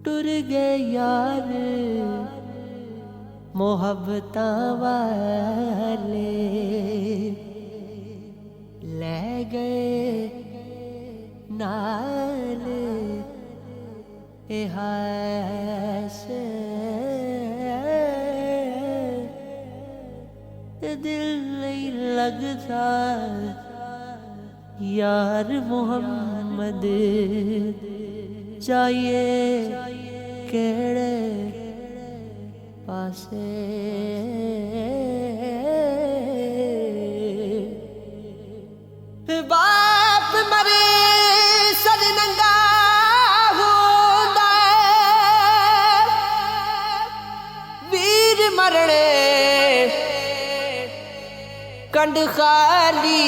टुर गए यार मोहब्बतां वाले, ले गए नाल से दिल नहीं लगता यार मोहम्मद जाइए केड़े पासे। बाप मरे सद नंगा होंदा वीर मरने कंड खाली।